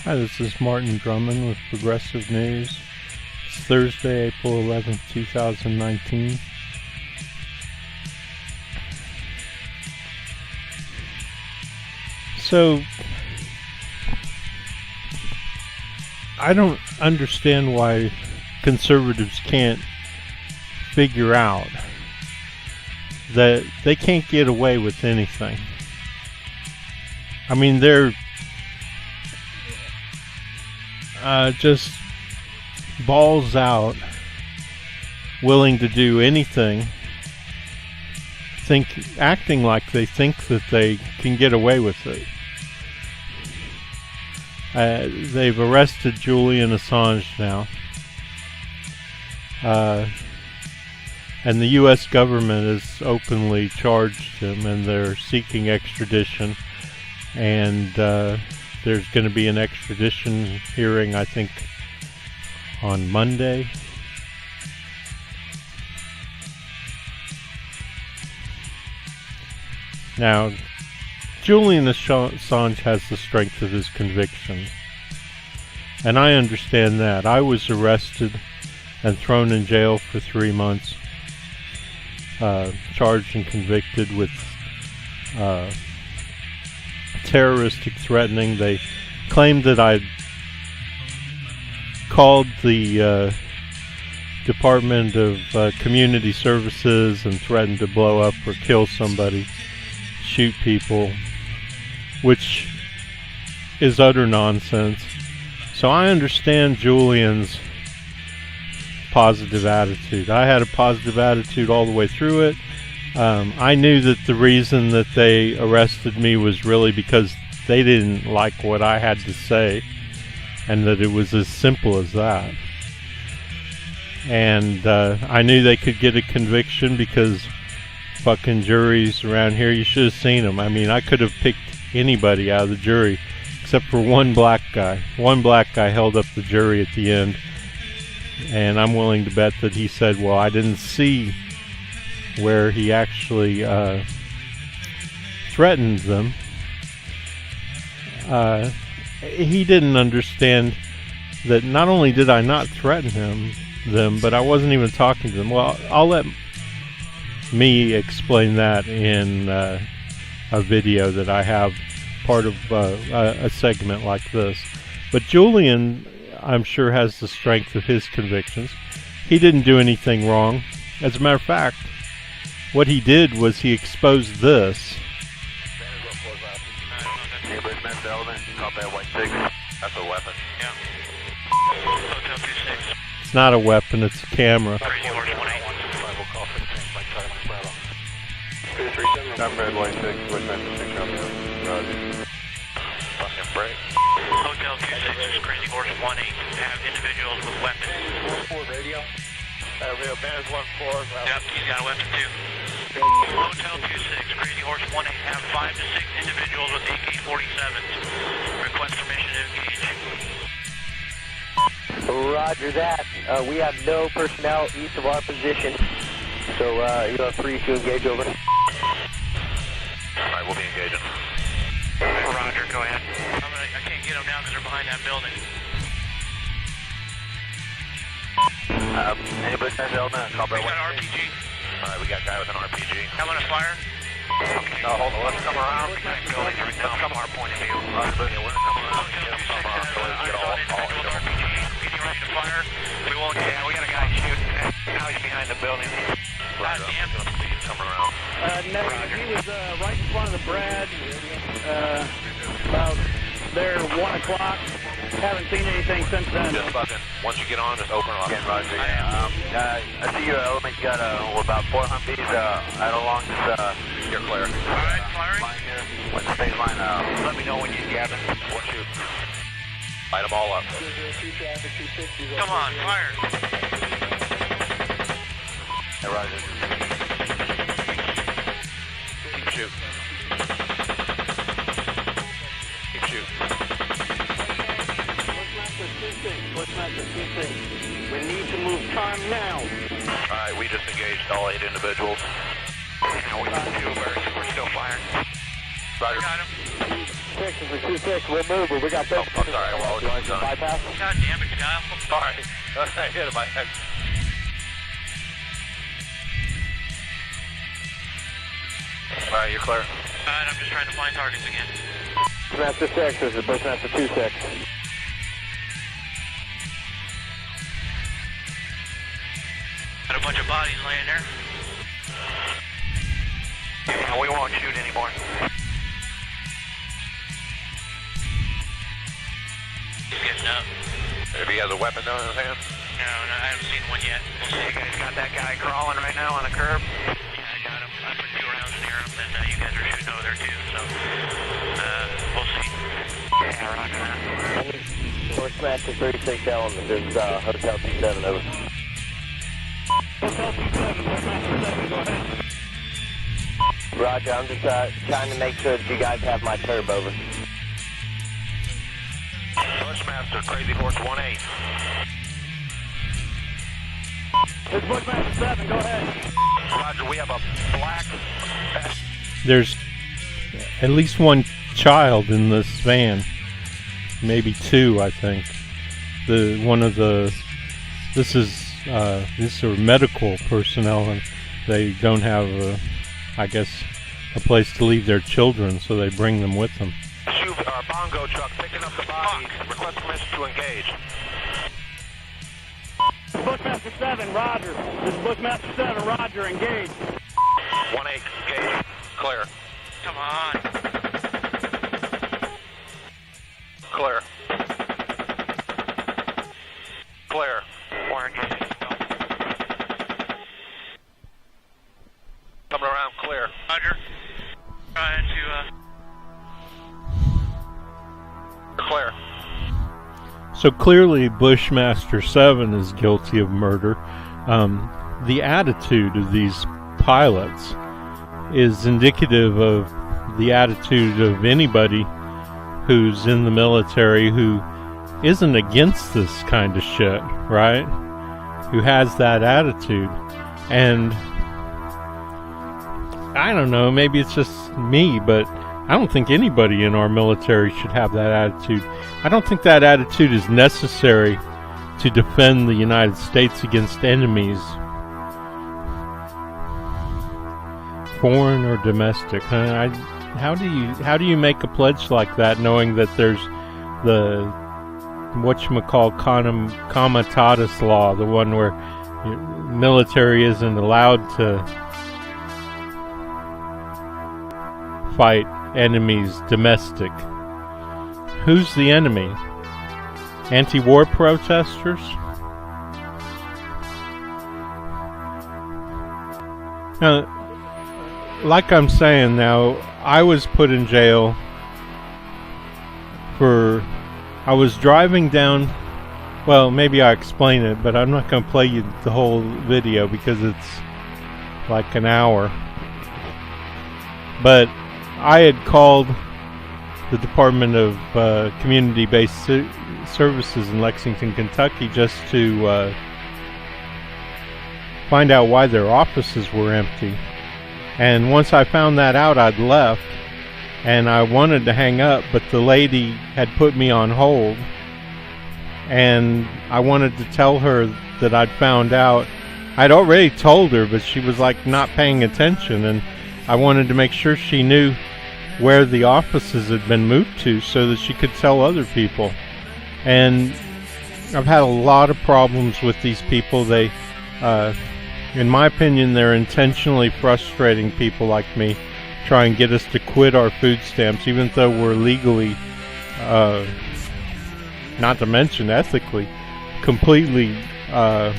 Hi, this is Martin Drummond with Progressive News. It's Thursday, April 11th, 2019. So, I don't understand why conservatives can't figure out that they can't get away with anything. I mean, they're just balls out, willing to do anything, acting like they think that they can get away with it. They've arrested Julian Assange now, and the U.S. government has openly charged him, and they're seeking extradition. And there's going to be an extradition hearing, I think, on Monday. Now, Julian Assange has the strength of his convictions, and I understand that. I was arrested and thrown in jail for 3 months, charged and convicted with terroristic threatening. They claimed that I'd called the Department of Community Services and threatened to blow up or kill somebody, shoot people, which is utter nonsense. So I understand Julian's positive attitude. I had a positive attitude all the way through it. I knew that the reason that they arrested me was really because they didn't like what I had to say, and that it was as simple as that. And I knew they could get a conviction because fucking juries around here, you should have seen them. I mean, I could have picked anybody out of the jury except for one black guy. One black guy held up the jury at the end, and I'm willing to bet that he said, well, I didn't see where he actually threatened them. He didn't understand that not only did I not threaten them, but I wasn't even talking to them. Well, I'll let me explain that in a video that I have, part of a segment like this. But Julian, I'm sure, has the strength of his convictions. He didn't do anything wrong. As a matter of fact, what he did was he exposed this. That's a weapon. Yeah. It's not a weapon, it's a camera. Red White 6, which message come in? Fucking break. Hotel 26 is Crazy Horse 18. Have individuals with weapons. 4 radio. Real Bears 1-4. Yep, he's got a weapon too. Hotel 26, Crazy Horse 18. Have 5 to 6 individuals with AK-47s. Request permission to engage. Roger that. We have no personnel east of our position, so you are free to engage over. Alright, we'll be engaging. Roger, go ahead. I can't get them now because they're behind that building. Anybody send element? We got an RPG. Alright, we got a guy with an RPG. How about a fire? Okay. Hold on, let's come around. Let's come our point of view. We're going to come around and get some get all RPG. Getting ready to fire. We won't. Yeah, we got a guy shooting. Now he's behind the building. God damn. Come around. No, he was right in front of the Brad, about there 1 o'clock. Haven't seen anything since then. Just fucking, once you get on, just open up. Roger. I see your element. You got about 4 Humvees out along this. You're clear. Alright, firing. What's the phase line? Let me know when you get it. We'll shoot. Light them all up. Come on, fire. Hey, Roger. Keep shooting. Keep shooting. We need to move time now. Alright, we just engaged all 8 individuals. We're still firing. Roger. Got him. 6 is a 2-6. We'll move, but we got 30 I'm sorry. Well, you want to bypass? God damn it, Kyle. Sorry. I hit my head. All right, you're clear. Alright, I'm just trying to find targets again. Bushmaster 6, this is Bushmaster 2-6. Got a bunch of bodies laying there. Yeah, we won't shoot anymore. He's getting up. If he has a weapon in his hand. No, I haven't seen one yet. We'll see. You guys got that guy crawling right now on the curb? Yeah, I got him. I put 2 rounds near him, and you guys are shooting over there too, so we'll see. Yeah, roger that. Bushmaster 36 element, this is Hotel 27, over. Hotel 27, Bushmaster 7, go ahead. Roger, I'm just trying to make sure that you guys have my turb over. Bushmaster, Crazy Horse 1-8. This is Bushmaster 7, go ahead. Roger, we have a black... There's at least one child in this van, maybe 2, I think. These are medical personnel, and they don't have, I guess, a place to leave their children, so they bring them with them. bongo truck picking up the bodies. Request permission to engage. Bushmaster 7, roger. This is Bushmaster 7, roger, engage. 1-8, engage. Clear. Come on. Clear. Clear. We're engaged. Coming around, clear. Roger. Trying to, Clear. So clearly Bushmaster 7 is guilty of murder. The attitude of these pilots is indicative of the attitude of anybody who's in the military who isn't against this kind of shit, right? Who has that attitude. And I don't know, maybe it's just me, but I don't think anybody in our military should have that attitude. I don't think that attitude is necessary to defend the United States against enemies, foreign or domestic. How do you make a pledge like that, knowing that there's the whatchamacall comitatus law, the one where military isn't allowed to fight enemies domestic? Who's the enemy? Anti-war protesters? Now, like I'm saying now, I was put in jail for... I was driving down... Well, maybe I explain it, but I'm not going to play you the whole video because it's like an hour. But I had called the Department of Community-Based Services in Lexington, Kentucky, just to find out why their offices were empty. And once I found that out, I'd left, and I wanted to hang up, but the lady had put me on hold, and I wanted to tell her that I'd found out. I'd already told her, but she was like not paying attention, and I wanted to make sure she knew where the offices had been moved to so that she could tell other people. And I've had a lot of problems with these people. They, in my opinion, they're intentionally frustrating people like me, try and get us to quit our food stamps, even though we're legally, not to mention ethically, completely, I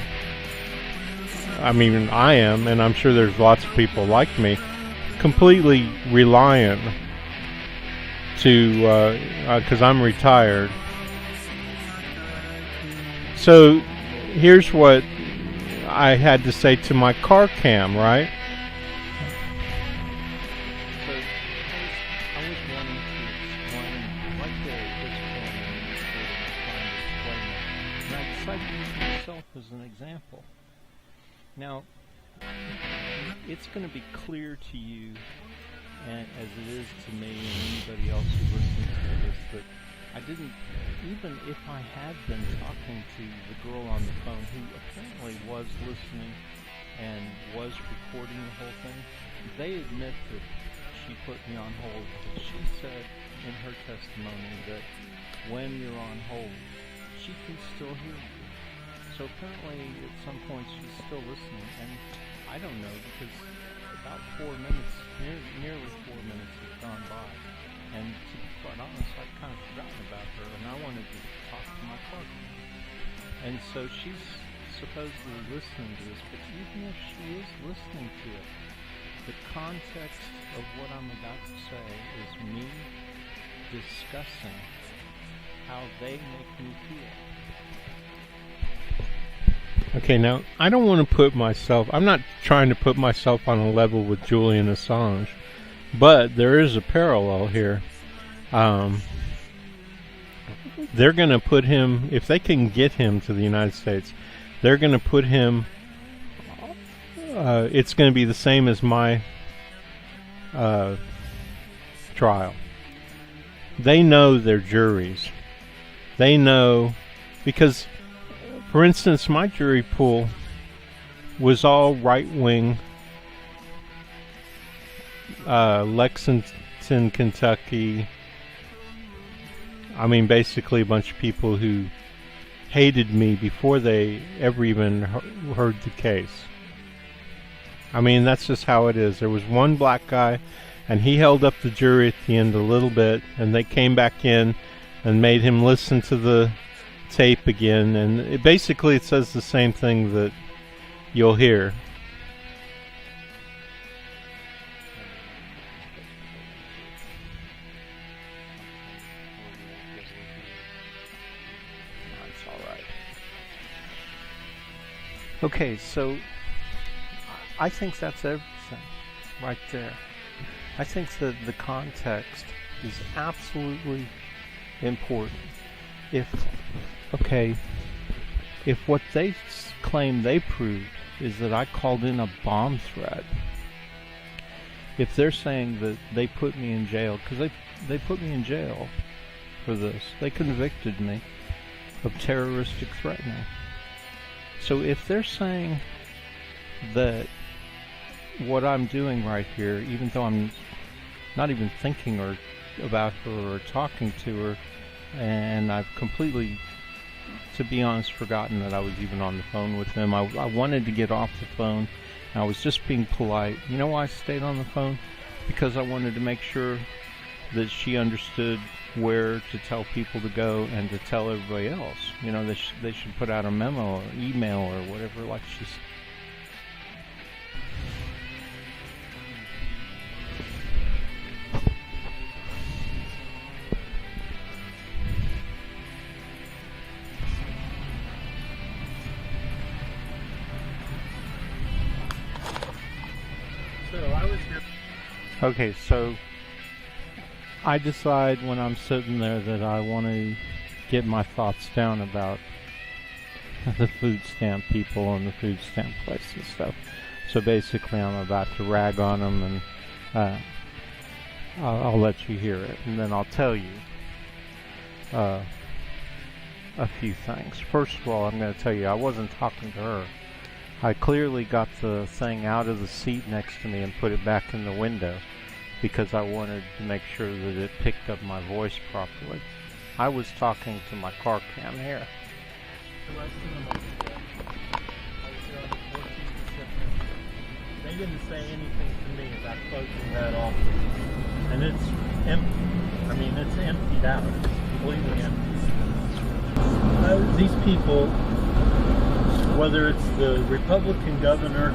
mean, I am, and I'm sure there's lots of people like me, completely reliant to, because I'm retired. So here's what I had to say to my car cam, right? So I was wanting to explain right there at this point, and I decided to use myself as an example. Now, it's going to be clear to you and as it is to me and anybody else who listens to this, that I didn't, even if I had been talking to the girl on the phone who apparently was listening and was recording the whole thing, they admit that she put me on hold. But she said in her testimony that when you're on hold, she can still hear you. So apparently at some point she's still listening, and I don't know, because about 4 minutes, nearly 4 minutes has gone by, and to be quite honest, I'd kind of forgotten about her, and I wanted to talk to my partner. And so she's supposedly listening to this, but even if she is listening to it, the context of what I'm about to say is me discussing how they make me feel. Okay, now, I don't want to put myself, I'm not trying to put myself on a level with Julian Assange, but there is a parallel here. They're going to put him, if they can get him to the United States, they're going to put him, it's going to be the same as my trial. They know their juries. They know, because, for instance, my jury pool was all right-wing, Lexington, Kentucky. I mean, basically a bunch of people who hated me before they ever even heard the case. I mean, that's just how it is. There was one black guy, and he held up the jury at the end a little bit, and they came back in and made him listen to the tape again, and it says the same thing that you'll hear. That's all right. Okay, so I think that's everything right there. I think that the context is absolutely important. If what they claim they proved is that I called in a bomb threat, if they're saying that they put me in jail, because they put me in jail for this, they convicted me of terroristic threatening. So if they're saying that what I'm doing right here, even though I'm not even thinking about her or talking to her, and I've completely, to be honest, forgotten that I was even on the phone with them. I wanted to get off the phone, and I was just being polite. You know why I stayed on the phone? Because I wanted to make sure that she understood where to tell people to go and to tell everybody else. You know, they should put out a memo or email or whatever, like she said. Okay, so I decide when I'm sitting there that I want to get my thoughts down about the food stamp people and the food stamp place and stuff. So basically I'm about to rag on them, and I'll let you hear it, and then I'll tell you a few things. First of all, I'm going to tell you I wasn't talking to her. I clearly got the thing out of the seat next to me and put it back in the window because I wanted to make sure that it picked up my voice properly. I was talking to my car cam here. They didn't say anything to me about closing that off. And it's empty. I mean, it's emptied out. It's completely empty. These people, whether it's the Republican governor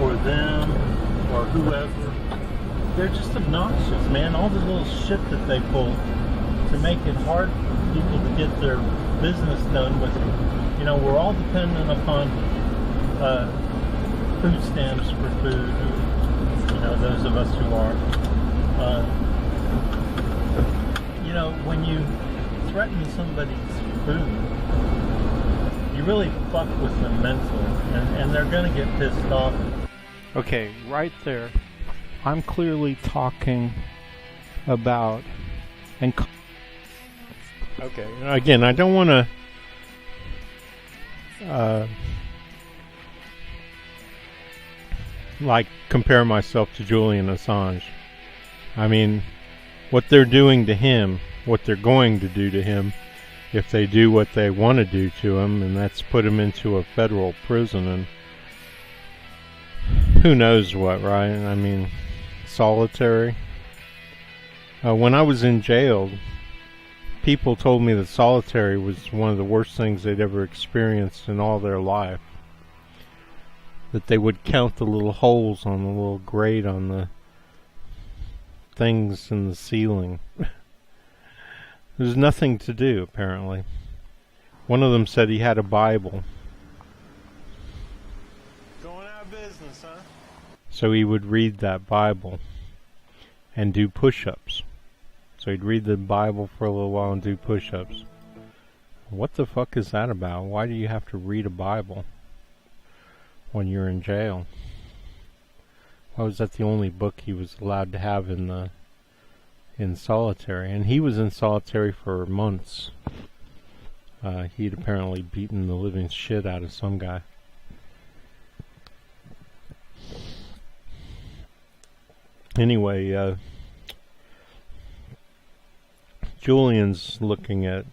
or them or whoever, they're just obnoxious, man. All the little shit that they pull to make it hard for people to get their business done with, you know, we're all dependent upon food stamps for food, you know, those of us who are. You know, when you threaten somebody's food, you really fuck with them mentally, and they're going to get pissed off. Okay, right there, I'm clearly talking about okay, again, I don't want to like compare myself to Julian Assange. I mean, what they're doing to him, what they're going to do to him, if they do what they want to do to him, and that's put him into a federal prison and who knows what, right? I mean, solitary. When I was in jail, people told me that solitary was one of the worst things they'd ever experienced in all their life. That they would count the little holes on the little grate on the things in the ceiling. There's nothing to do, apparently. One of them said he had a Bible. Going out of business, huh? So he would read that Bible and do push-ups. So he'd read the Bible for a little while and do push-ups. What the fuck is that about? Why do you have to read a Bible when you're in jail? Why was that the only book he was allowed to have in solitary? And he was in solitary for months. He'd apparently beaten the living shit out of some guy. Anyway, Julian's looking at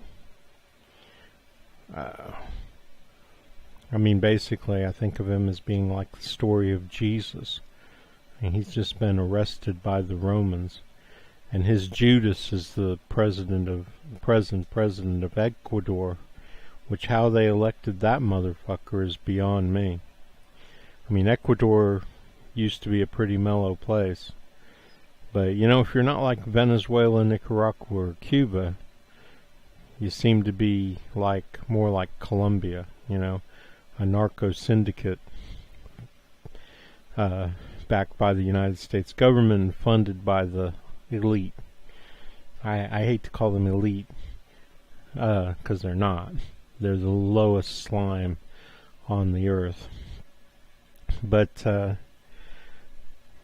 I mean, basically, I think of him as being like the story of Jesus. And he's just been arrested by the Romans. And his Judas is the present president of Ecuador, which how they elected that motherfucker is beyond me. I mean, Ecuador used to be a pretty mellow place. But, you know, if you're not like Venezuela, Nicaragua, or Cuba, you seem to be like more like Colombia, you know, a narco syndicate backed by the United States government and funded by the elite. I hate to call them elite because they're not. They're the lowest slime on the earth. But,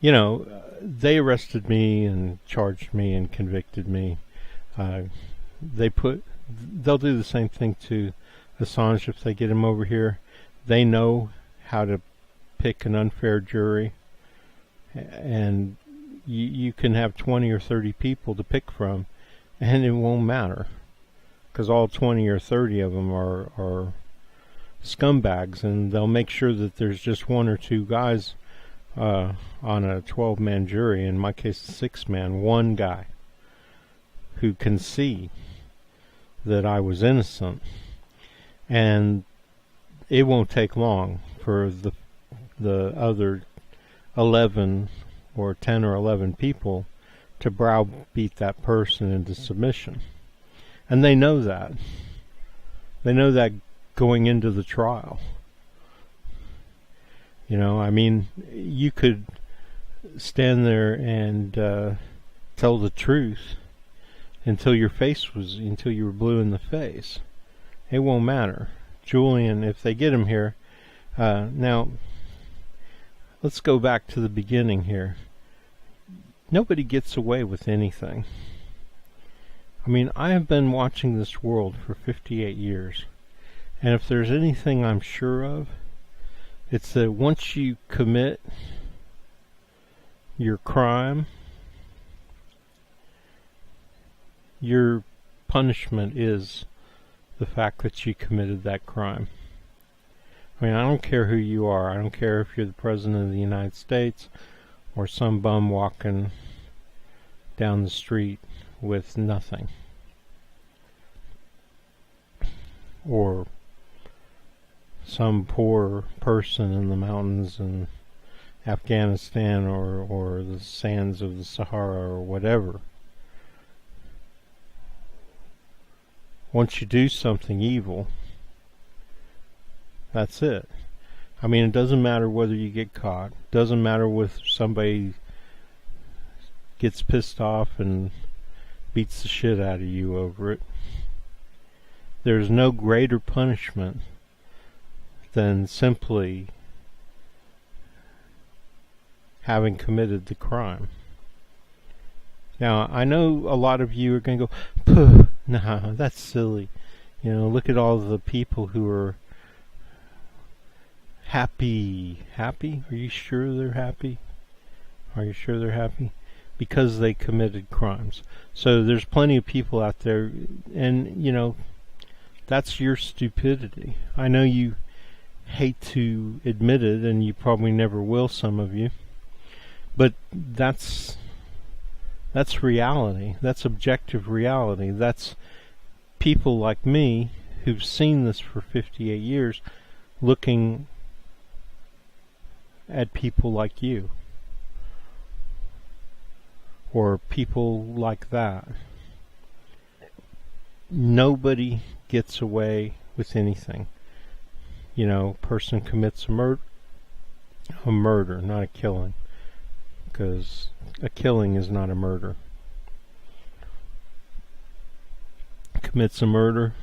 you know, they arrested me and charged me and convicted me. They'll do the same thing to Assange if they get him over here. They know how to pick an unfair jury, and you can have 20 or 30 people to pick from, and it won't matter, because all 20 or 30 of them are scumbags, and they'll make sure that there's just one or two guys on a 12-man jury, in my case a 6-man, one guy who can see that I was innocent. And it won't take long for the other 11 or 10 or 11 people to browbeat that person into submission. And they know that. They know that going into the trial. You know, I mean, you could stand there and tell the truth until you were blue in the face. It won't matter. Julian, if they get him here, now, let's go back to the beginning here. Nobody gets away with anything. I mean, I have been watching this world for 58 years, and if there's anything I'm sure of, it's that once you commit your crime, your punishment is the fact that you committed that crime. I mean, I don't care who you are. I don't care if you're the President of the United States or some bum walking down the street with nothing. Or some poor person in the mountains in Afghanistan or the sands of the Sahara or whatever. Once you do something evil, that's it. I mean, it doesn't matter whether you get caught. It doesn't matter if somebody gets pissed off and beats the shit out of you over it. There's no greater punishment than simply having committed the crime. Now, I know a lot of you are going to go, "Puh, nah, that's silly. Look at all the people who are happy. Happy? Are you sure they're happy? Are you sure they're happy? Because they committed crimes." So there's plenty of people out there, and, that's your stupidity. I know you hate to admit it, and you probably never will, some of you. But that's reality. That's objective reality. That's people like me who've seen this for 58 years looking at people like you. Or people like that. Nobody gets away with anything. Person commits a murder, not a killing. Because a killing is not a murder. Commits a murder.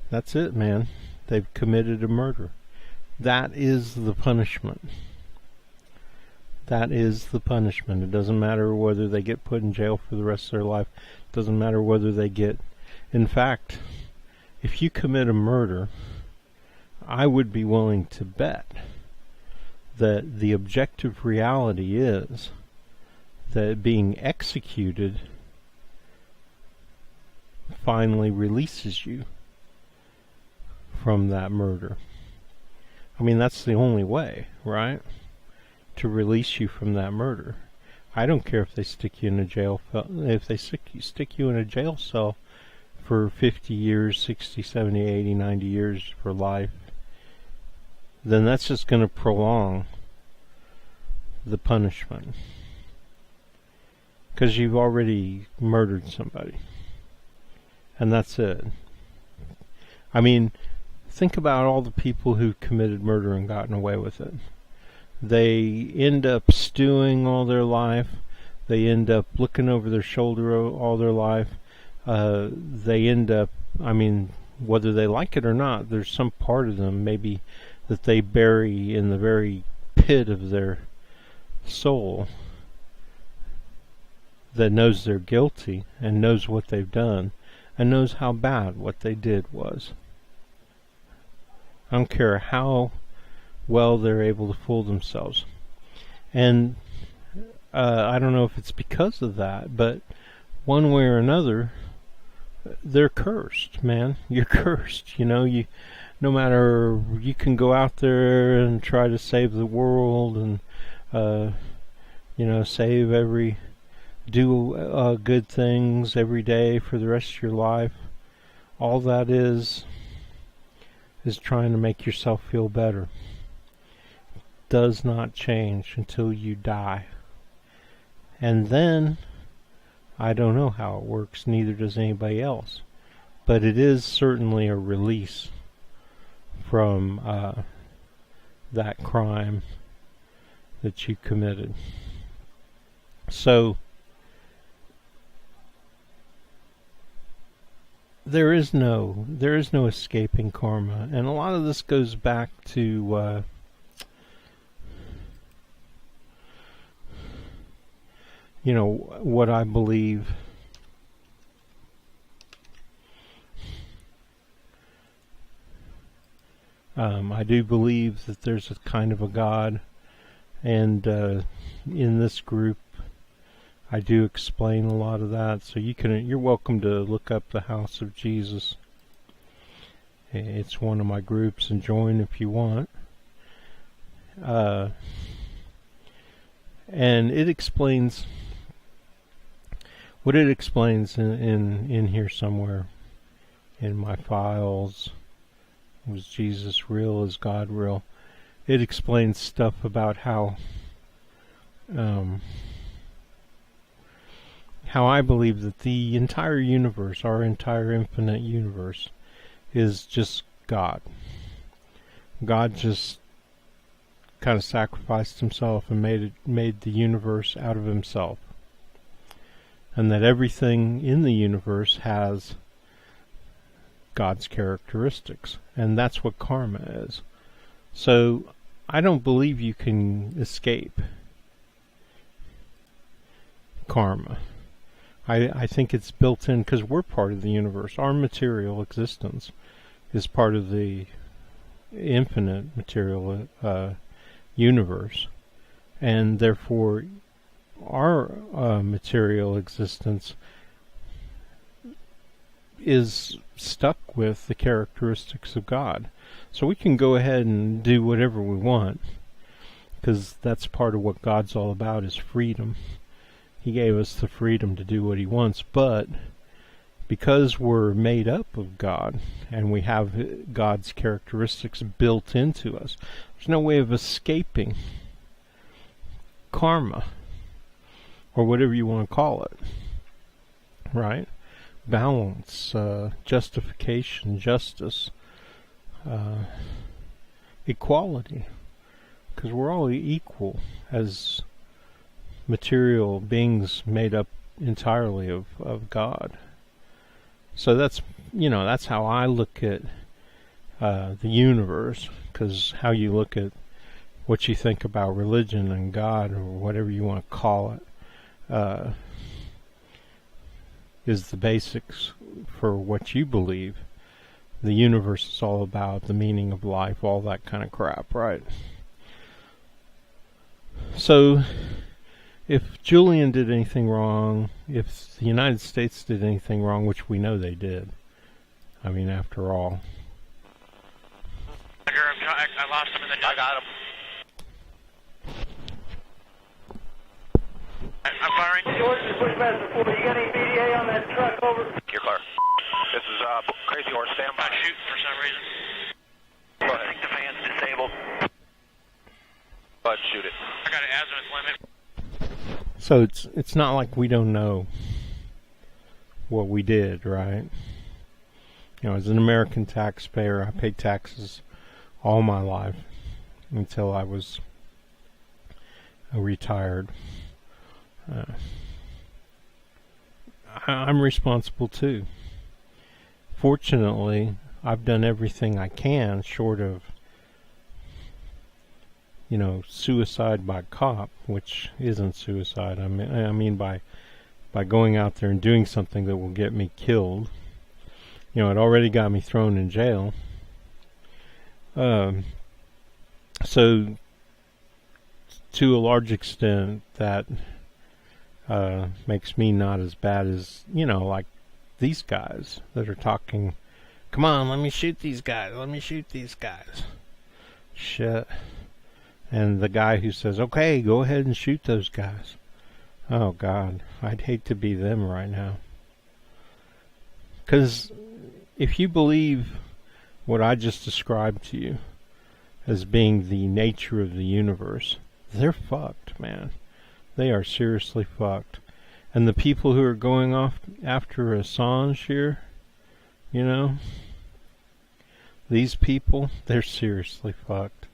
That's it, man. They've committed a murder. That is the punishment. That is the punishment. It doesn't matter whether they get put in jail for the rest of their life. It doesn't matter whether they get... In fact, if you commit a murder, I would be willing to bet that the objective reality is that being executed finally releases you from that murder. I mean, that's the only way, right? To release you from that murder. I don't care if they stick you in a jail. If they stick you in a jail cell for 50 years, 60, 70, 80, 90 years for life, then that's just going to prolong the punishment. Because you've already murdered somebody. And that's it. I mean, think about all the people who committed murder and gotten away with it. They end up stewing all their life. They end up looking over their shoulder all their life. They end up, whether they like it or not, there's some part of them maybe that they bury in the very pit of their soul that knows they're guilty and knows what they've done and knows how bad what they did was. I don't care how well they're able to fool themselves. And I don't know if it's because of that, but one way or another, they're cursed, man. You're cursed. No matter, you can go out there and try to save the world and do good things every day for the rest of your life. All that is trying to make yourself feel better. Does not change until you die. And then, I don't know how it works, neither does anybody else. But it is certainly a release from that crime that you committed. So, there is no escaping karma. And a lot of this goes back to what I believe. I do believe that there's a kind of a God, and in this group I do explain a lot of that. So you're welcome to look up the House of Jesus. It's one of my groups, and join if you want. And it explains what it explains in here somewhere in my files. Was Jesus real? Is God real? It explains stuff about how I believe that the entire universe, our entire infinite universe, is just God. God just kind of sacrificed himself and made the universe out of himself. And that everything in the universe has God's characteristics. And that's what karma is. So I don't believe you can escape karma. I think it's built in because we're part of the universe. Our material existence is part of the infinite material universe, and therefore our material existence is stuck with the characteristics of God. So we can go ahead and do whatever we want, because that's part of what God's all about, is freedom. He gave us the freedom to do what He wants, but because we're made up of God and we have God's characteristics built into us, there's no way of escaping karma, or whatever you want to call it, right? Balance, justification, justice, equality, because we're all equal as material beings made up entirely of God. So that's, that's how I look at the universe, because how you look at what you think about religion and God, or whatever you want to call it, is the basics for what you believe. The universe is all about the meaning of life, all that kind of crap, right? So, if Julian did anything wrong, if the United States did anything wrong, which we know they did, I mean, after all. I lost him in the... I got him. I'm firing. George, this is Bushmaster 4. You got any BDA on that truck? Over. You're clear. This is Crazy Horse. Stand by. Not shooting for some reason. Go ahead. I think the fan's disabled. Go ahead and shoot it. I got an azimuth limit. So it's not like we don't know what we did, right? As an American taxpayer, I paid taxes all my life until I was retired. I'm responsible too. Fortunately, I've done everything I can, short of, suicide by cop, which isn't suicide. I mean by going out there and doing something that will get me killed. It already got me thrown in jail. So, to a large extent, that makes me not as bad as, like these guys that are talking, come on, let me shoot these guys, Shit. And the guy who says, okay, go ahead and shoot those guys. Oh, God, I'd hate to be them right now. Because if you believe what I just described to you as being the nature of the universe, they're fucked, man. They are seriously fucked. And the people who are going off after Assange here, these people, they're seriously fucked.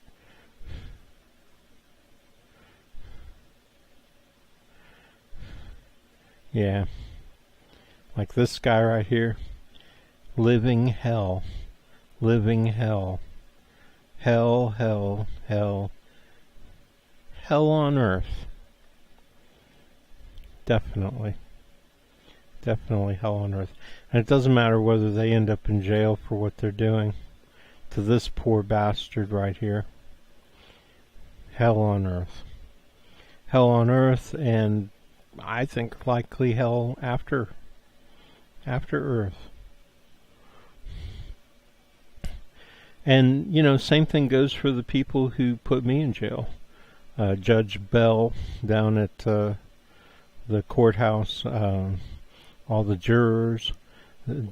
Yeah. Like this guy right here. Living hell. Living hell. Hell, hell, hell. Hell on earth. Definitely. Definitely hell on earth. And it doesn't matter whether they end up in jail for what they're doing to this poor bastard right here. Hell on earth. Hell on earth, and I think likely hell after earth. And, same thing goes for the people who put me in jail. Judge Bell down at the courthouse, all the jurors,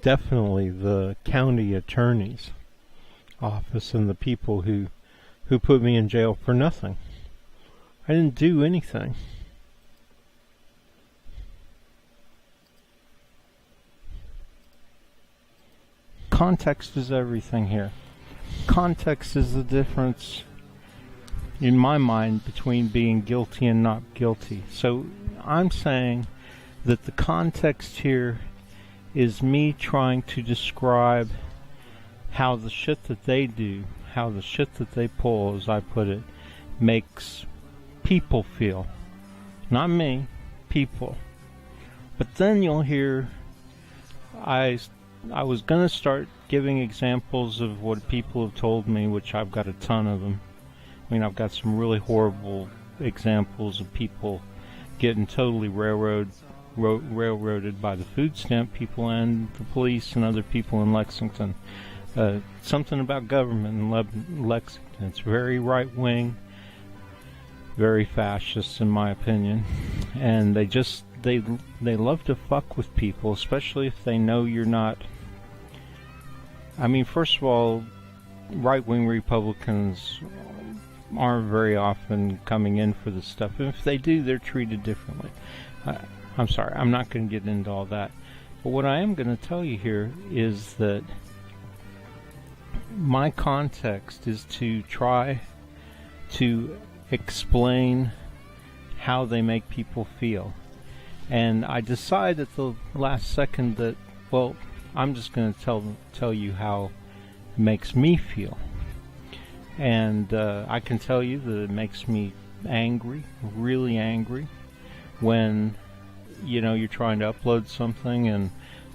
definitely the county attorney's office, and the people who put me in jail for nothing. I didn't do anything. Context is everything here. Context is the difference, in my mind, between being guilty and not guilty. So I'm saying that the context here is me trying to describe how the shit that they do, how the shit that they pull, as I put it, makes people feel. Not me, people. But then you'll hear, I was going to start giving examples of what people have told me, which I've got a ton of them. I mean, I've got some really horrible examples of people getting totally railroaded by the food stamp people and the police and other people in Lexington. Something about government in Lexington. It's very right-wing, very fascist in my opinion, and they love to fuck with people, especially if they know you're not. I mean, first of all, right-wing Republicans aren't very often coming in for this stuff, and if they do, they're treated differently. I'm sorry, I'm not going to get into all that, but what I am going to tell you here is that my context is to try to explain how they make people feel. And I decide at the last second that, well, I'm just going to tell you how it makes me feel. And I can tell you that it makes me angry, really angry, when, you know, you're trying to upload something and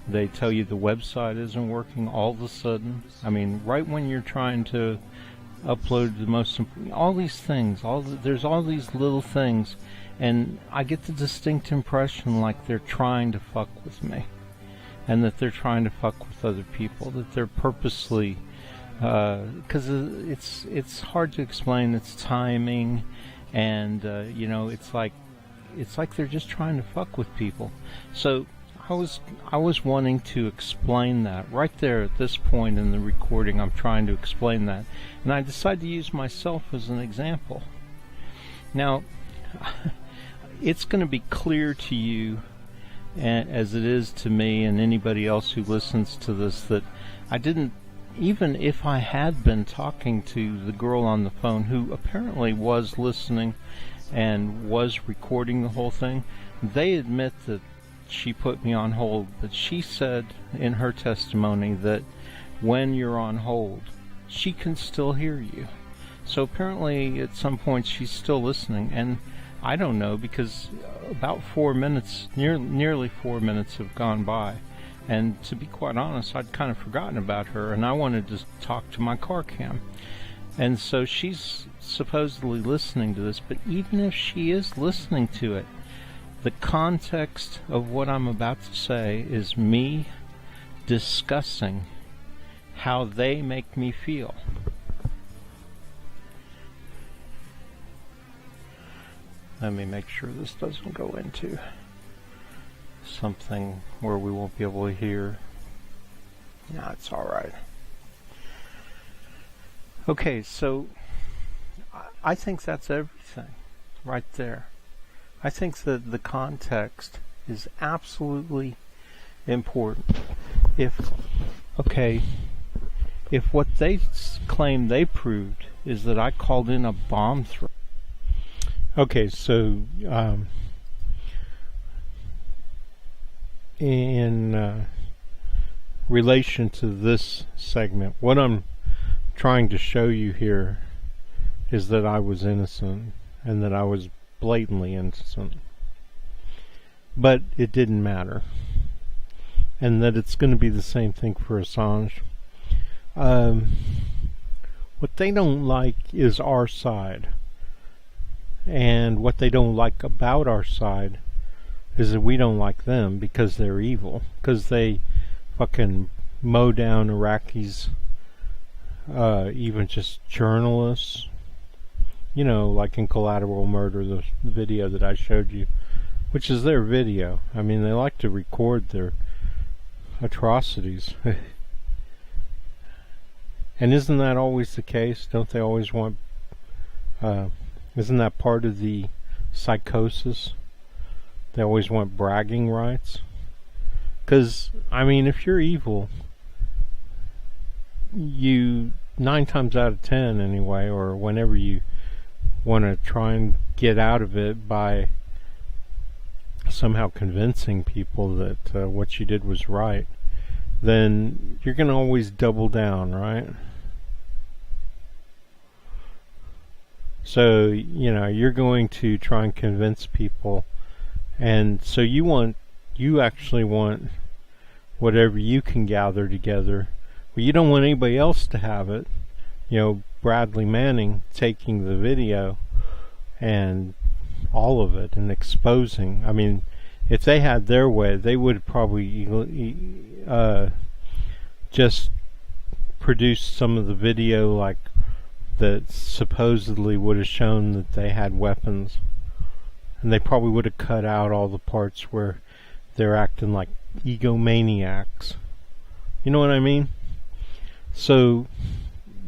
they tell you the website isn't working all of a sudden. I mean, right when you're trying to upload the most important, all these things, there's all these little things, and I get the distinct impression like they're trying to fuck with me, and that they're trying to fuck with other people, that they're purposely, because it's hard to explain. It's timing, and you know, it's like they're just trying to fuck with people. So I was wanting to explain that right there at this point in the recording. I'm trying to explain that, and I decided to use myself as an example. Now, it's going to be clear to you, as it is to me and anybody else who listens to this, that I didn't, even if I had been talking to the girl on the phone who apparently was listening and was recording the whole thing, they admit that she put me on hold, but she said in her testimony that when you're on hold, she can still hear you. So apparently at some point she's still listening, and I don't know, because about 4 minutes, nearly 4 minutes have gone by, and to be quite honest, I'd kind of forgotten about her, and I wanted to talk to my car cam. And so she's supposedly listening to this, but even if she is listening to it, the context of what I'm about to say is me discussing how they make me feel. Let me make sure this doesn't go into something where we won't be able to hear. No, it's alright. Okay, so I think that's everything right there. I think that the context is absolutely important. If what they claim they proved is that I called in a bomb threat. Okay, so in relation to this segment, what I'm trying to show you here is that I was innocent, and that I was blatantly innocent, but it didn't matter, and that it's going to be the same thing for Assange. What they don't like is our side, and what they don't like about our side is that we don't like them because they're evil, because they fucking mow down Iraqis, even just journalists. You know, like in Collateral Murder, the video that I showed you, which is their video. I mean, they like to record their atrocities. And isn't that always the case? Don't they always want... isn't that part of the psychosis? They always want bragging rights? Because, I mean, if you're evil, you, 9 times out of 10 anyway, or whenever you want to try and get out of it by somehow convincing people that what you did was right, then you're going to always double down, right? So, you know, you're going to try and convince people, and so you actually want whatever you can gather together. But you don't want anybody else to have it. You know, Bradley Manning taking the video and all of it and exposing. I mean, if they had their way, they would probably just produce some of the video like that supposedly would have shown that they had weapons, and they probably would have cut out all the parts where they're acting like egomaniacs. You know what I mean? So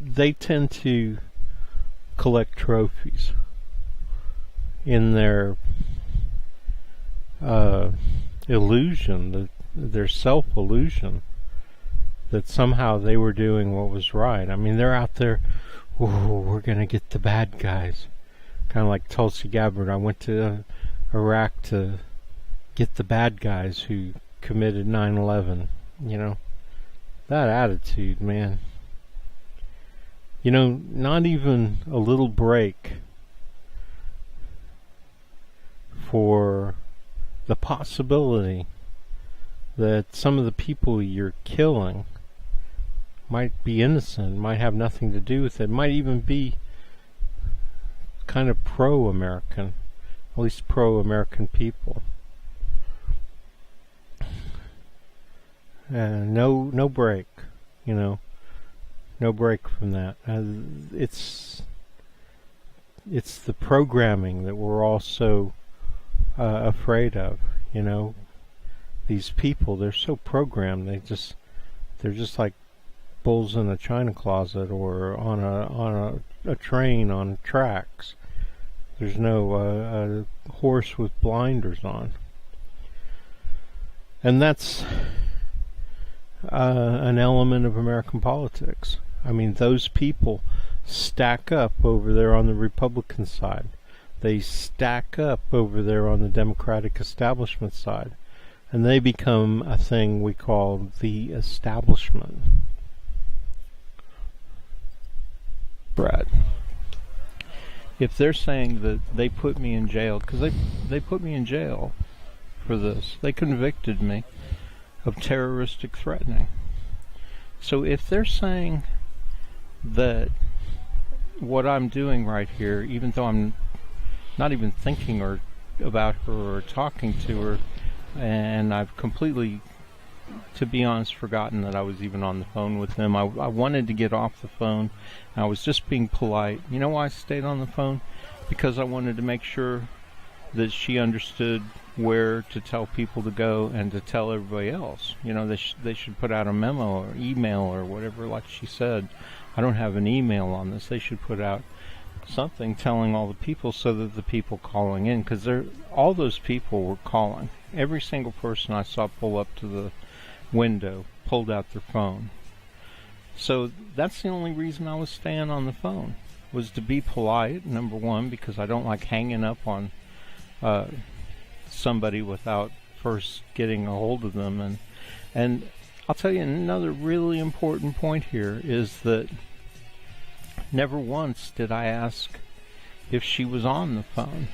they tend to collect trophies in their illusion, their self-illusion that somehow they were doing what was right. I mean, they're out there, oh, we're going to get the bad guys. Kind of like Tulsi Gabbard. I went to Iraq to get the bad guys who committed 9/11. You know, that attitude, man. You know, not even a little break for the possibility that some of the people you're killing might be innocent, might have nothing to do with it, might even be kind of pro-American, at least pro-American people. No break, you know, no break from that. It's the programming that we're all so afraid of, you know. These people, they're so programmed. They're just like bulls in a china closet or on a train on tracks. There's no a horse with blinders on. And that's an element of American politics. I mean, those people stack up over there on the Republican side. They stack up over there on the Democratic establishment side. And they become a thing we call the establishment. Brad, if they're saying that they put me in jail, because they put me in jail for this, they convicted me of terroristic threatening. So if they're saying that what I'm doing right here, even though I'm not even thinking about her or talking to her, and I've completely, to be honest, forgotten that I was even on the phone with them. I wanted to get off the phone. I was just being polite. You know why I stayed on the phone? Because I wanted to make sure that she understood where to tell people to go and to tell everybody else. You know, they should put out a memo or email or whatever, like she said. I don't have an email on this. They should put out something telling all the people so that the people calling in, because all those people were calling. Every single person I saw pull up to the window pulled out their phone. So that's the only reason I was staying on the phone, was to be polite, number one, because I don't like hanging up on somebody without first getting a hold of them. And I'll tell you another really important point here is that never once did I ask if she was on the phone.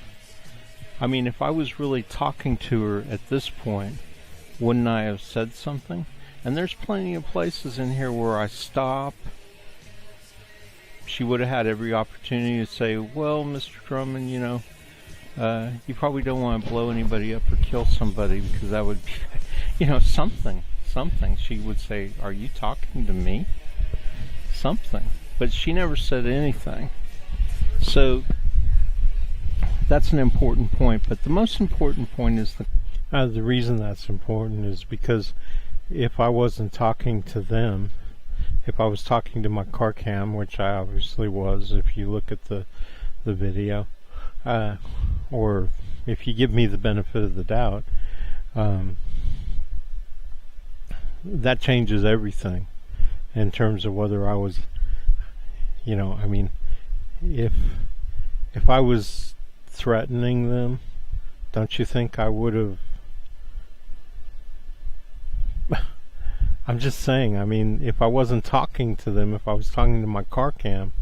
I mean, if I was really talking to her at this point, wouldn't I have said something? And there's plenty of places in here where I stop. She would have had every opportunity to say, well, Mr. Drummond, you know, you probably don't want to blow anybody up or kill somebody, because that would be, you know, something. She would say, are you talking to me? Something. But she never said anything. So that's an important point. But the most important point is the reason that's important is because if I wasn't talking to them, if I was talking to my car cam, which I obviously was, if you look at the video, or if you give me the benefit of the doubt, that changes everything in terms of whether I was, you know, I mean, if I was threatening them, don't you think I would have? I'm just saying, I mean, if I wasn't talking to them, if I was talking to my car cam,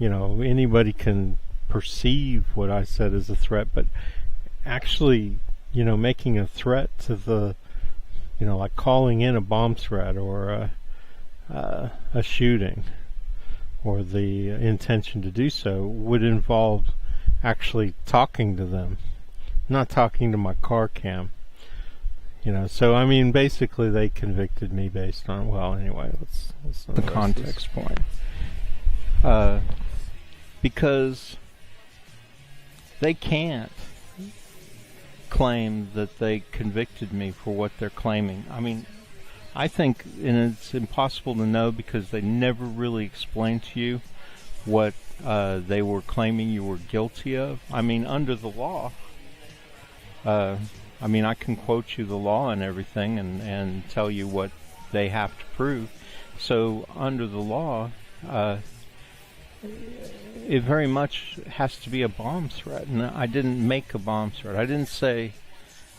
anybody can perceive what I said as a threat, but actually, making a threat to the, like calling in a bomb threat or a shooting, or the intention to do so, would involve actually talking to them, not talking to my car cam. So I mean, basically they convicted me based on, well, anyway, let's the context point. Because they can't claim that they convicted me for what they're claiming. I mean, I think, and it's impossible to know because they never really explained to you what they were claiming you were guilty of. I mean, under the law, I can quote you the law and everything and tell you what they have to prove. So under the law, it very much has to be a bomb threat. And I didn't make a bomb threat. I didn't say,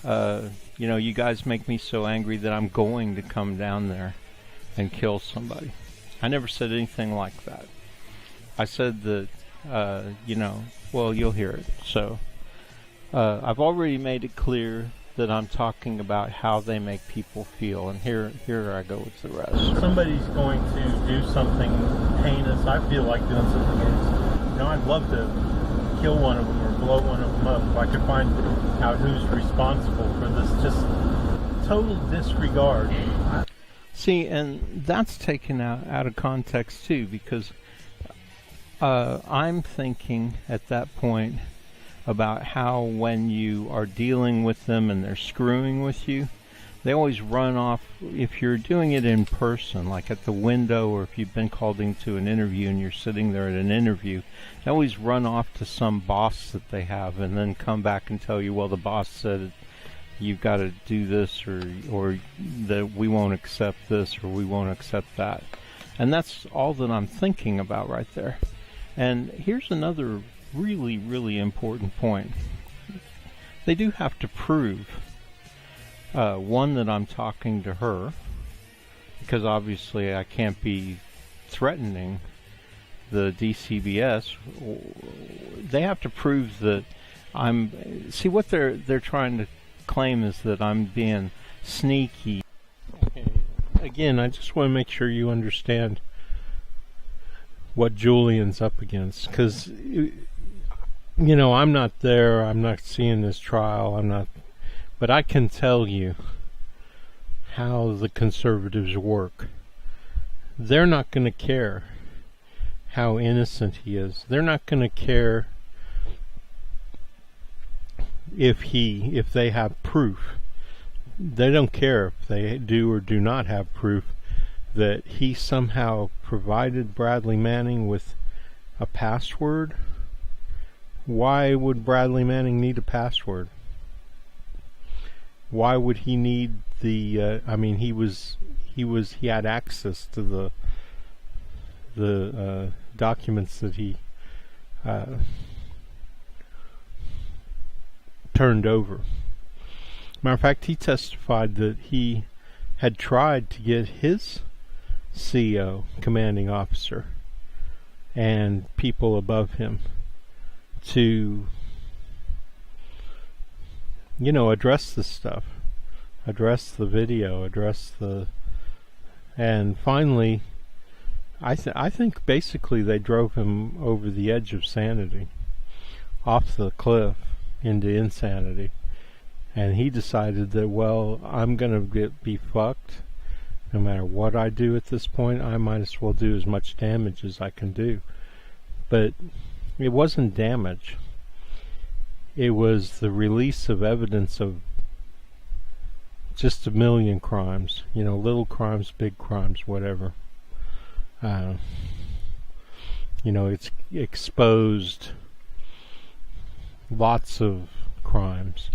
you guys make me so angry that I'm going to come down there and kill somebody. I never said anything like that. I said that, well, you'll hear it. So I've already made it clear that I'm talking about how they make people feel, and here I go with the rest. Somebody's going to do something heinous. I feel like doing something heinous. I'd love to kill one of them or blow one of them up if I could find out who's responsible for this just total disregard. See, and that's taken out of context too, because I'm thinking at that point about how when you are dealing with them and they're screwing with you, they always run off. If you're doing it in person, like at the window, or if you've been called into an interview and you're sitting there at an interview, they always run off to some boss that they have and then come back and tell you, well, the boss said you've got to do this, or that we won't accept this, or we won't accept that. And that's all that I'm thinking about right there. And here's another really, really important point. They do have to prove, one, that I'm talking to her, because obviously I can't be threatening the DCBS. They have to prove that see, what they're trying to claim is that I'm being sneaky. Okay. Again, I just want to make sure you understand what Julian's up against, because I'm not there, I'm not seeing this trial, but I can tell you how the conservatives work. They're not going to care how innocent he is. They're not going to care if they have proof. They don't care if they do or do not have proof that he somehow provided Bradley Manning with a password. Why would Bradley Manning need a password? Why would he need the he had access to the documents that he turned over. Matter of fact, he testified that he had tried to get his CO, commanding officer, and people above him to, address this stuff, address the video, and finally, I think basically they drove him over the edge of sanity, off the cliff into insanity, and he decided that, well, I'm gonna be fucked. No matter what I do at this point, I might as well do as much damage as I can do. But it wasn't damage. It was the release of evidence of just a million crimes. Little crimes, big crimes, whatever. It's exposed lots of crimes.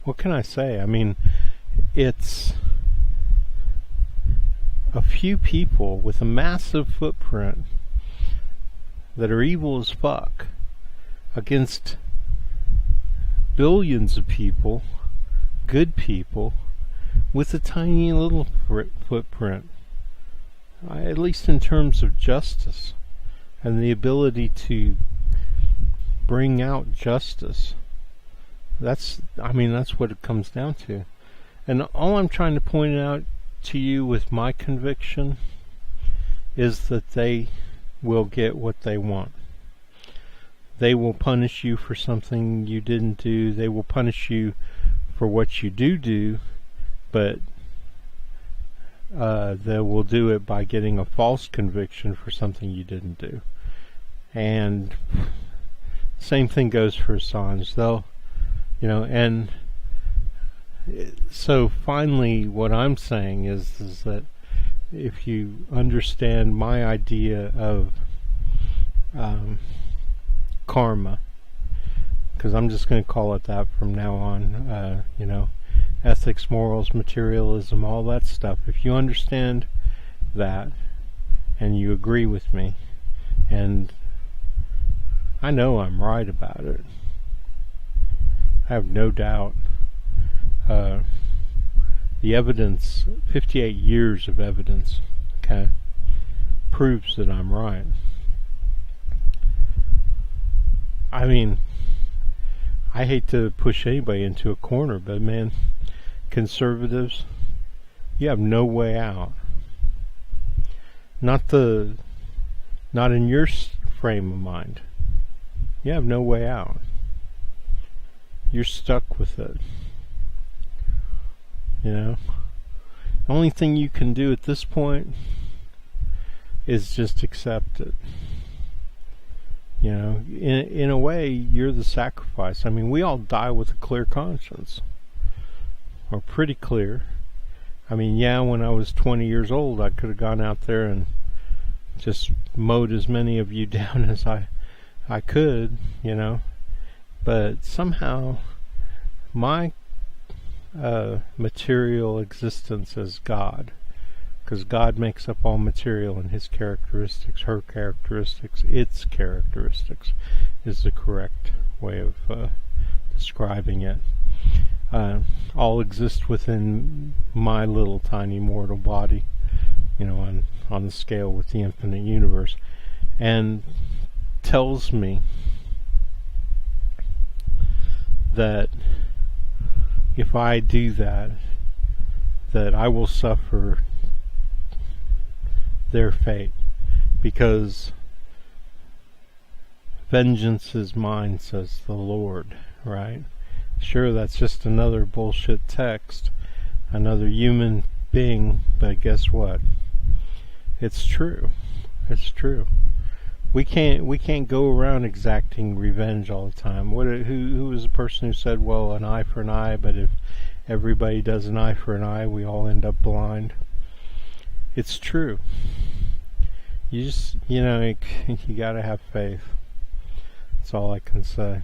What can I say? I mean, it's a few people with a massive footprint that are evil as fuck against billions of people good people with a tiny little footprint, at least in terms of justice and the ability to bring out justice. That's what it comes down to. And all I'm trying to point out to you with my conviction is that they will get what they want. They will punish you for something you didn't do. They will punish you for what you do, but they will do it by getting a false conviction for something you didn't do. And same thing goes for Assange. And so finally what I'm saying is that if you understand my idea of karma, because I'm just going to call it that from now on, ethics, morals, materialism, all that stuff. If you understand that and you agree with me, and I know I'm right about it, I have no doubt. The evidence, 58 years of evidence, okay, proves that I'm right. I mean, I hate to push anybody into a corner, but man, conservatives, you have no way out. Not in your frame of mind. You have no way out. You're stuck with it. The only thing you can do at this point is just accept it. In a way, you're the sacrifice. I mean, we all die with a clear conscience, or pretty clear. I mean, when I was 20 years old, I could have gone out there and just mowed as many of you down as I could, but somehow my material existence as God, because God makes up all material, and his characteristics, her characteristics, its characteristics is the correct way of describing it, all exist within my little tiny mortal body, on the scale with the infinite universe, and tells me that if I do that I will suffer their fate, because vengeance is mine, says the Lord, right? Sure, that's just another bullshit text, another human being, but guess what? It's true. It's true. We can't go around exacting revenge all the time. Who was the person who said, well, an eye for an eye, but if everybody does an eye for an eye, we all end up blind? It's true. You just, you gotta have faith. That's all I can say.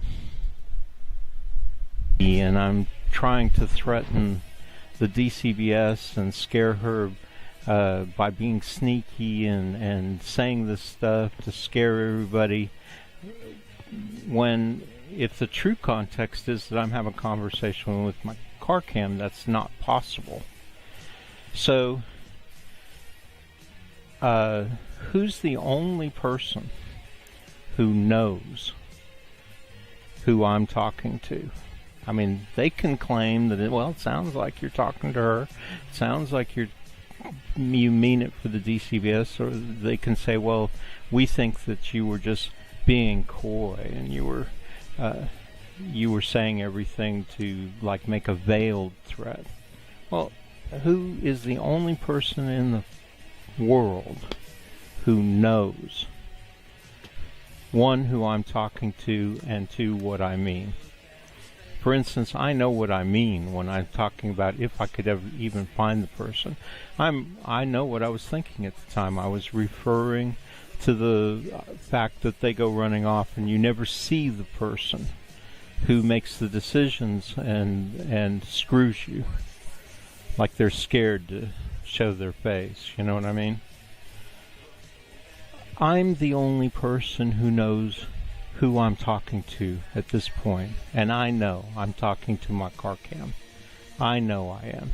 And I'm trying to threaten the DCBS and scare her by being sneaky and saying this stuff to scare everybody, when if the true context is that I'm having a conversation with my car cam, that's not possible. So who's the only person who knows who I'm talking to? I mean, they can claim that it sounds like you're talking to her, it sounds like you mean it for the DCBS, or they can say, well, we think that you were just being coy and you were saying everything to make a veiled threat. Well, who is the only person in the world who knows, one, who I'm talking to, and two, what I mean? For instance, I know what I mean when I'm talking about if I could ever even find the person. I know what I was thinking at the time. I was referring to the fact that they go running off and you never see the person who makes the decisions and screws you. Like they're scared to show their face, you know what I mean? I'm the only person who knows who I'm talking to at this point, and I know I'm talking to my car cam. I know I am.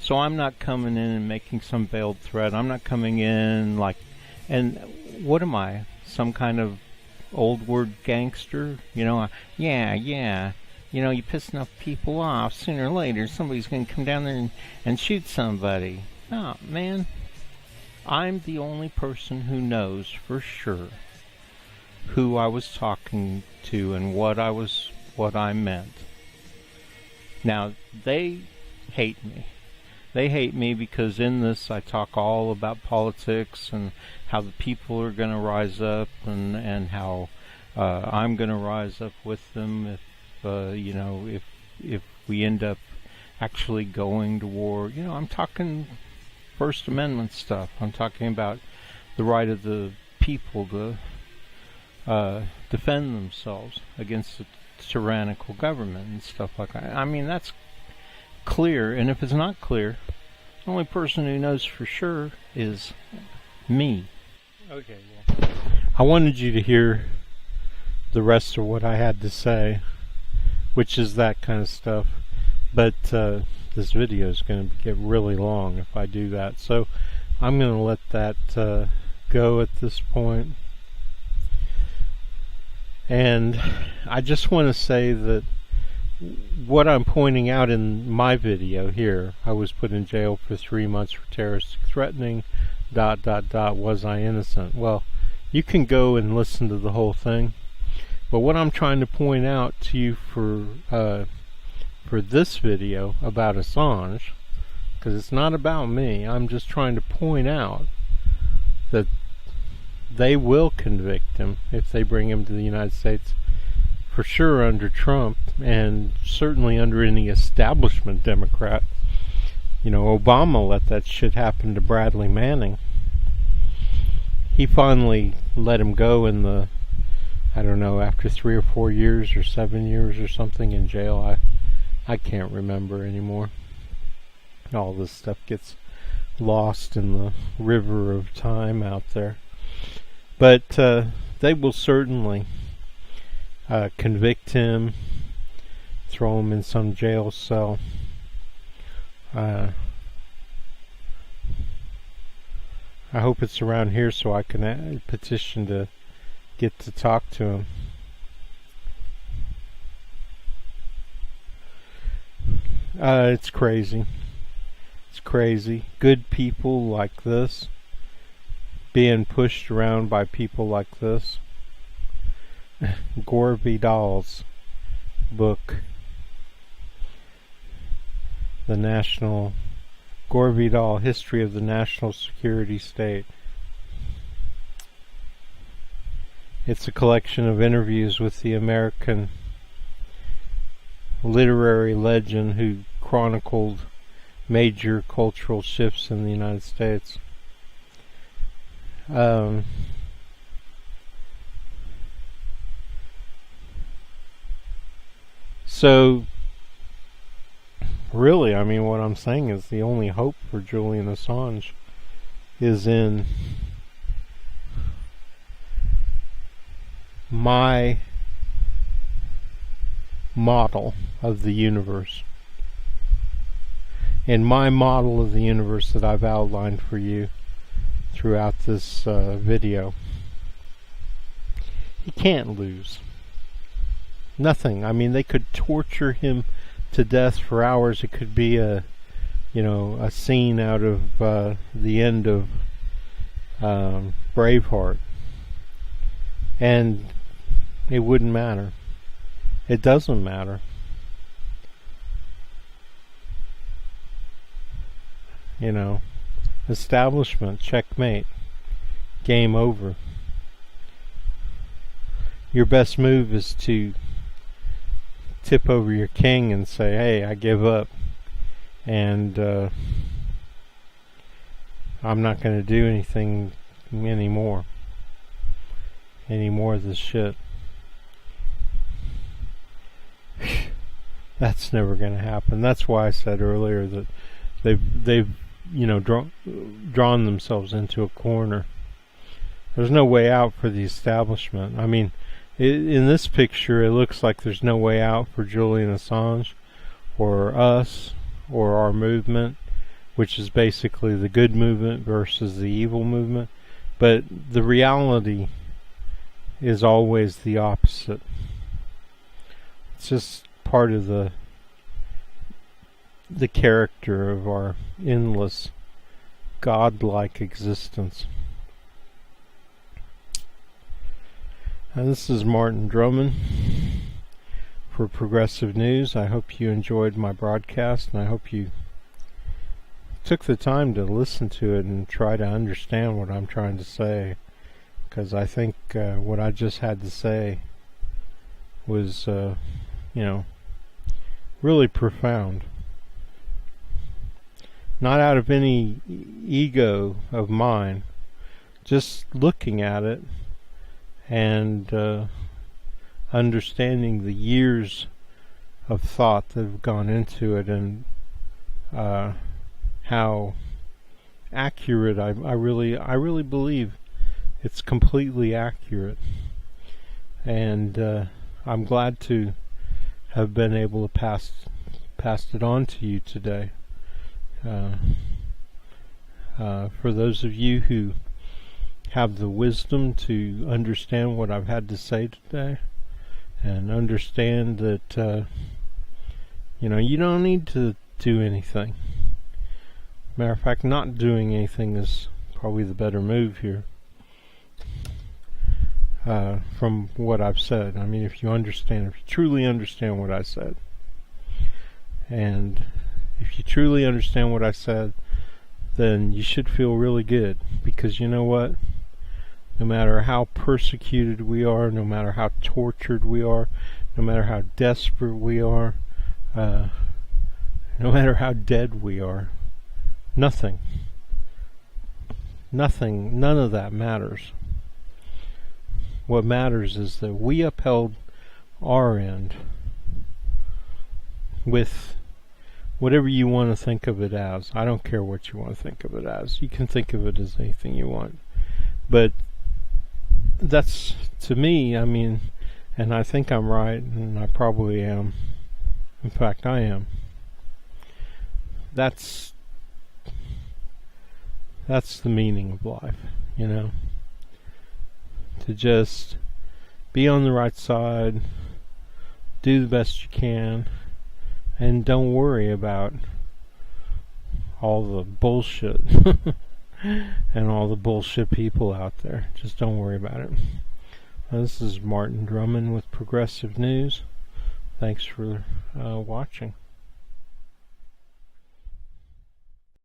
So I'm not coming in and making some veiled threat. I'm not coming in like, and what am I? Some kind of old word gangster? You know, yeah. You know, you piss enough people off, sooner or later somebody's going to come down there and shoot somebody. No, man. I'm the only person who knows for sure who I was talking to and what I meant. Now, they hate me. They hate me because in this I talk all about politics and how the people are going to rise up and how I'm going to rise up with them if you know, if we end up actually going to war. You know, I'm talking First Amendment stuff. I'm talking about the right of the people to defend themselves against a tyrannical government and stuff like that. I mean, that's clear, and if it's not clear, the only person who knows for sure is me. Okay, well, I wanted you to hear the rest of what I had to say, which is that kind of stuff, but this video is going to get really long if I do that, so I'm going to let that go at this point. And I just want to say that what I'm pointing out in my video here, I was put in jail for 3 months for terroristic threatening, ... was I innocent? Well, you can go and listen to the whole thing, but what I'm trying to point out to you for this video about Assange, because it's not about me, I'm just trying to point out that they will convict him if they bring him to the United States, for sure under Trump, and certainly under any establishment Democrat. You know, Obama let that shit happen to Bradley Manning. He finally let him go in the, I don't know, after 3 or 4 years or 7 years or something in jail. I can't remember anymore. All this stuff gets lost in the river of time out there. But they will certainly convict him, throw him in some jail cell. I hope it's around here so I can petition to get to talk to him. It's crazy. It's crazy. Good people like this being pushed around by people like this. Gore Vidal's book, The National Gore Vidal, History of the National Security State. It's a collection of interviews with the American literary legend who chronicled major cultural shifts in the United States. So really, I mean, what I'm saying is the only hope for Julian Assange is in my model of the universe. In my model of the universe that I've outlined for you throughout this video, he can't lose. Nothing. I mean, they could torture him to death for hours. It could be a scene out of the end of Braveheart, and it wouldn't matter. It doesn't matter. You know, establishment, checkmate, game over. Your best move is to tip over your king and say, hey, I give up, and I'm not going to do anything anymore of this shit. That's never going to happen. That's why I said earlier that they've drawn themselves into a corner. There's no way out for the establishment. I mean, in this picture, it looks like there's no way out for Julian Assange, or us, or our movement, which is basically the good movement versus the evil movement. But the reality is always the opposite. It's just part of the character of our endless godlike existence. And this is Martin Drummond for Progressive News. I hope you enjoyed my broadcast, and I hope you took the time to listen to it and try to understand what I'm trying to say, because I think what I just had to say was, really profound. Not out of any ego of mine, just looking at it and understanding the years of thought that have gone into it, and how accurate I really believe it's completely accurate. And I'm glad to have been able to pass it on to you today. For those of you who have the wisdom to understand what I've had to say today, and understand that you don't need to do anything. Matter of fact, not doing anything is probably the better move here. From what I've said, I mean, if you truly understand what I said, and if you truly understand what I said, then you should feel really good, because you know what? No matter how persecuted we are, no matter how tortured we are, no matter how desperate we are, no matter how dead we are, none of that matters. What matters is that we upheld our end with whatever you want to think of it as. I don't care what you want to think of it as. You can think of it as anything you want. But that's, to me, I mean, and I think I'm right, and I probably am. In fact, I am. That's the meaning of life, to just be on the right side, do the best you can, and don't worry about all the bullshit and all the bullshit people out there. Just don't worry about it. This is Martin Drummond with Progressive News. Thanks for watching.